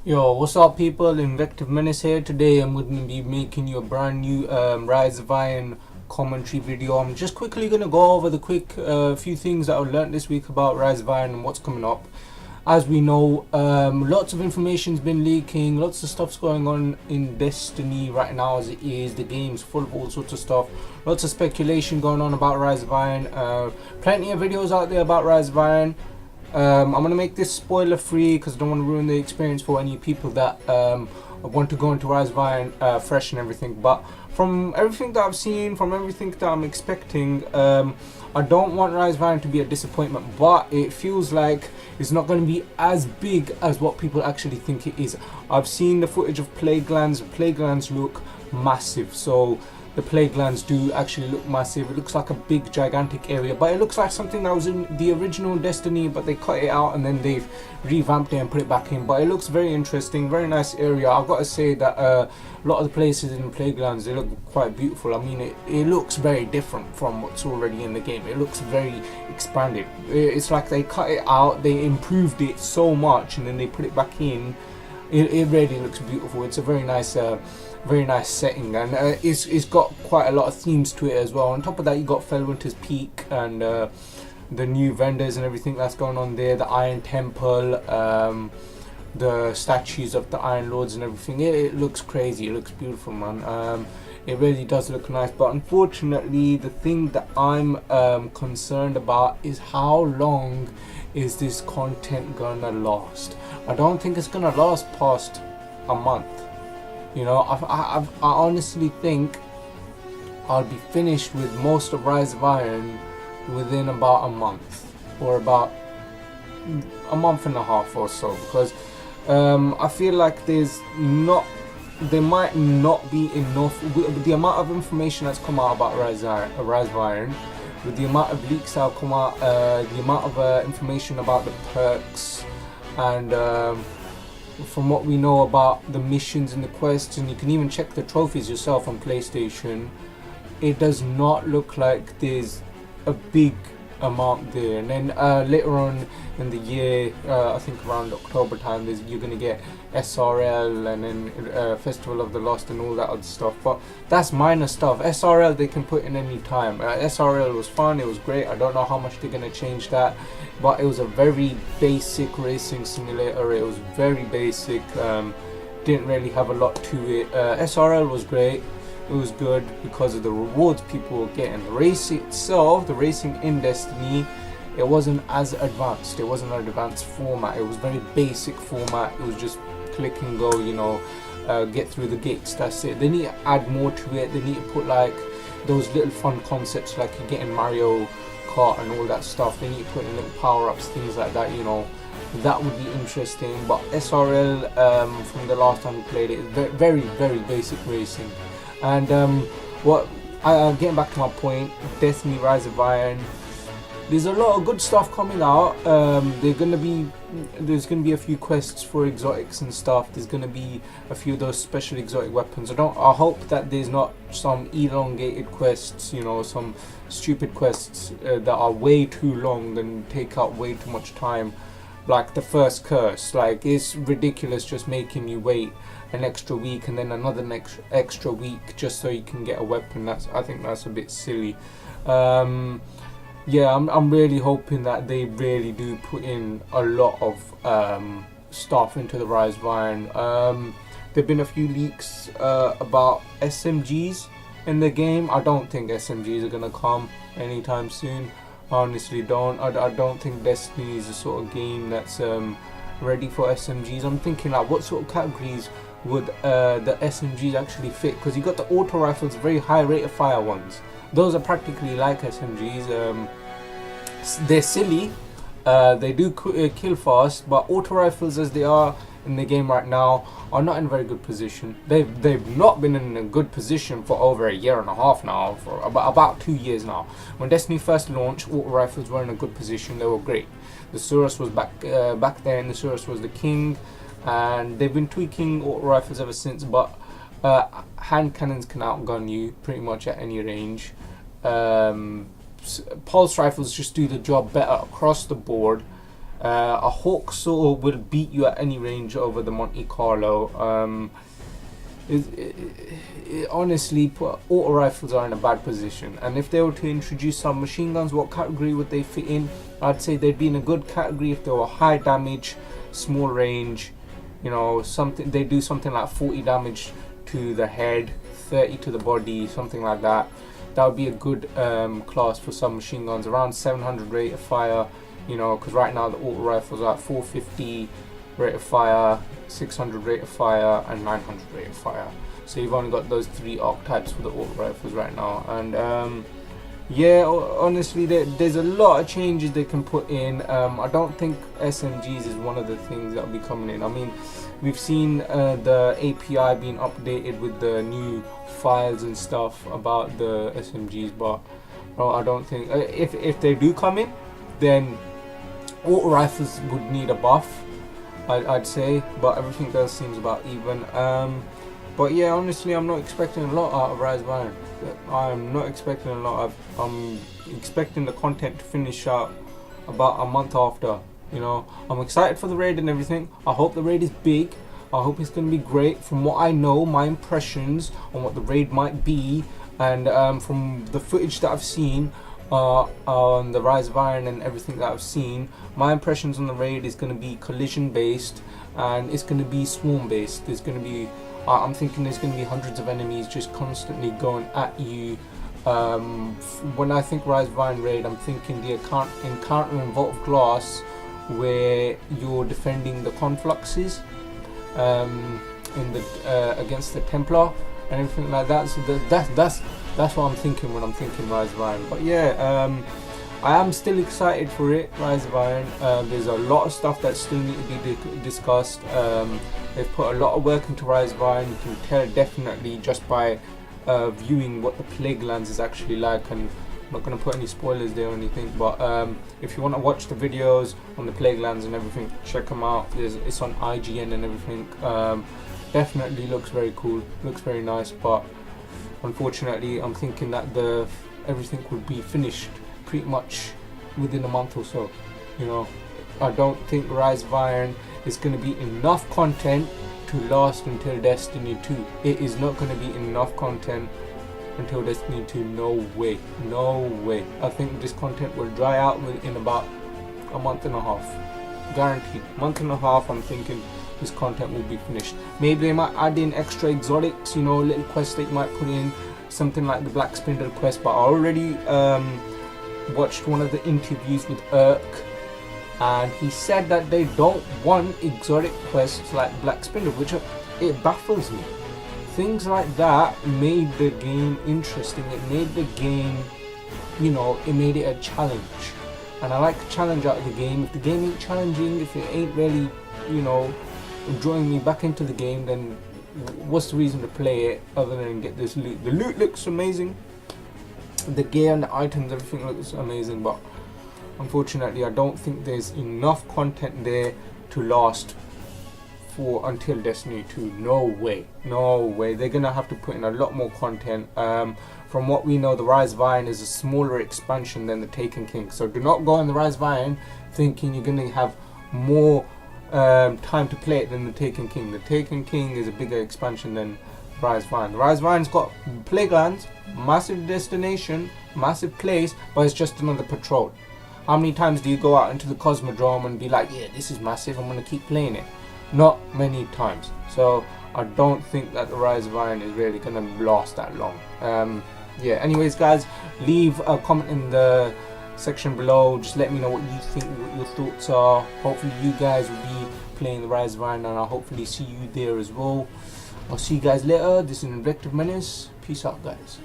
Yo, what's up, people? Invective Menace here. Today I'm going to be making you a brand new Rise of Iron commentary video. I'm just quickly going to go over the quick few things that I learned this week about Rise of Iron and what's coming up. As we know, lots of information's been leaking, lots of stuff's going on in Destiny right now as it is. The game's full of all sorts of stuff, lots of speculation going on about Rise of Iron, plenty of videos out there about Rise of Iron. I'm going to make this spoiler free because I don't want to ruin the experience for any people that want to go into Rise of Iron fresh and everything. But from everything that I've seen, from everything that I'm expecting, I don't want Rise of Iron to be a disappointment, but it feels like it's not going to be as big as what people actually think it is. I've seen the footage of Plague Lands. Plague Lands look massive, so the plague lands do actually look massive. It looks like a big gigantic area, but it looks like something that was in the original Destiny, but they cut it out and then they've revamped it and put it back in. But it looks very interesting, very nice area. I've got to say that a lot of the places in plague lands, they look quite beautiful. I mean, it looks very different from what's already in the game. It looks very expanded. It's like they cut it out, they improved it so much, and then they put it back in. It really looks beautiful. It's a very nice setting, and it's got quite a lot of themes to it as well. On top of that, you got Felwinter's Peak and the new vendors and everything that's going on there. The Iron Temple, the statues of the Iron Lords and everything. It looks crazy. It looks beautiful, man. It really does look nice, but unfortunately, the thing that I'm concerned about is how long is this content gonna last. I don't think it's gonna last past a month. You know, I honestly think I'll be finished with most of Rise of Iron within about a month, or about a month and a half or so, because I feel like there might not be enough with the amount of information that's come out about Rise of Iron, with the amount of leaks that have come out, the amount of information about the perks, and from what we know about the missions and the quests, and you can even check the trophies yourself on PlayStation, it does not look like there's a big amount there. And then later on in the year, I think around October time, you're gonna get SRL and then Festival of the Lost and all that other stuff, but that's minor stuff. SRL they can put in any time. SRL was fun, it was great. I don't know how much they're gonna change that, but it was a very basic racing simulator. It was very basic, didn't really have a lot to it. SRL was great, it was good because of the rewards people were getting. The race itself, the racing in Destiny, it wasn't as advanced. It wasn't an advanced format. It was very basic format. It was just click and go, you know, get through the gates. That's it. They need to add more to it. They need to put like those little fun concepts, like you get in Mario Kart and all that stuff. They need to put in little power-ups, things like that, you know. That would be interesting. But SRL, from the last time we played it, is very basic racing. And getting back to my point, Destiny Rise of Iron, there's a lot of good stuff coming out. There's gonna be a few quests for exotics and stuff. There's gonna be a few of those special exotic weapons. I hope that there's not some elongated quests, you know, some stupid quests that are way too long and take out way too much time, like the first curse. Like, it's ridiculous just making you wait an extra week and then another extra week just so you can get a weapon. I think that's a bit silly. Yeah, I'm really hoping that they really do put in a lot of stuff into the Rise of Iron. There've been a few leaks about SMGs in the game. I don't think SMGs are gonna come anytime soon. I honestly don't. I don't think Destiny is the sort of game that's ready for SMGs. I'm thinking, like, what sort of categories would the SMGs actually fit? Because you got the auto rifles, very high rate of fire ones. Those are practically like SMGs. They're silly. They do kill fast, but auto rifles, as they are in the game right now, are not in a very good position. They've not been in a good position for over a year and a half now, for about 2 years now. When Destiny first launched, auto rifles were in a good position. They were great. The Surus was back then. The Surus was the king, and they've been tweaking auto rifles ever since. But hand cannons can outgun you pretty much at any range. Pulse rifles just do the job better across the board. A Hawk Saw will beat you at any range over the Monte Carlo. Honestly, auto rifles are in a bad position, and if they were to introduce some machine guns, what category would they fit in? I'd say they'd be in a good category if they were high damage, small range. You know, something they do something like 40 damage to the head, 30 to the body, something like that. That would be a good class for some machine guns, around 700 rate of fire. You know, because right now the auto rifles are at 450 rate of fire, 600 rate of fire, and 900 rate of fire. So you've only got those 3 archetypes for the auto rifles right now. And yeah, honestly, there's a lot of changes they can put in. I don't think SMGs is one of the things that will be coming in. I mean, we've seen the API being updated with the new files and stuff about the SMGs, but I don't think if they do come in, then auto rifles would need a buff, I'd say, but everything else seems about even. But yeah, honestly, I'm not expecting a lot out of Rise of Iron. I'm not expecting a lot. I'm expecting the content to finish out about a month after. You know, I'm excited for the raid and everything. I hope the raid is big. I hope it's going to be great. From what I know, my impressions on what the raid might be, and from the footage that I've seen on the Rise of Iron and everything that I've seen, my impressions on the raid is going to be collision based, and it's going to be swarm based. There's going to be I'm thinking there's going to be hundreds of enemies just constantly going at you. When I think Rise of Iron raid, I'm thinking the encounter in Vault of Glass, where you're defending the confluxes in the against the Templar and everything like that. So that's what I'm thinking when I'm thinking Rise of Iron. But yeah, I am still excited for it, Rise of Iron. There's a lot of stuff that still need to be discussed. They've put a lot of work into Rise of Iron. You can tell definitely just by viewing what the Plague Lands is actually like, and I'm not going to put any spoilers there or anything, but if you want to watch the videos on the Plague Lands and everything, check them out. It's on IGN and everything. Definitely looks very cool, looks very nice, but unfortunately I'm thinking that everything would be finished pretty much within a month or so. You know, I don't think Rise of Iron is going to be enough content to last until Destiny 2. It is not going to be enough content until Destiny 2. No way, no way. I think this content will dry out in about a month and a half, guaranteed. Month and a half, I'm thinking this content will be finished. Maybe they might add in extra exotics, you know, little quests they might put in, something like the Black Spindle quest. But I already watched one of the interviews with Urk, and he said that they don't want exotic quests like Black Spindle, which it baffles me. Things like that made the game interesting. It made the game, you know, it made it a challenge, and I like a challenge out of the game. If the game ain't challenging, if it ain't really, you know, drawing me back into the game, then what's the reason to play it other than get this loot? The loot looks amazing, the gear and the items, everything looks amazing, but unfortunately I don't think there's enough content there to last for until Destiny 2. No way, no way. They're gonna have to put in a lot more content. From what we know, the Rise of Iron is a smaller expansion than the Taken King, so do not go on the Rise of Iron thinking you're gonna have more time to play it than the Taken King. The Taken King is a bigger expansion than Rise of Iron. The Rise of Iron's got Plague Lands, massive destination, massive place, but it's just another patrol. How many times do you go out into the Cosmodrome and be like, yeah, this is massive, I'm going to keep playing it? Not many times. So I don't think that the Rise of Iron is really going to last that long. Yeah, anyways guys, leave a comment in the section below. Just let me know what you think, what your thoughts are. Hopefully you guys will be playing the Rise of Iron, and I'll hopefully see you there as well. I'll see you guys later. This is Invective Menace. Peace out guys.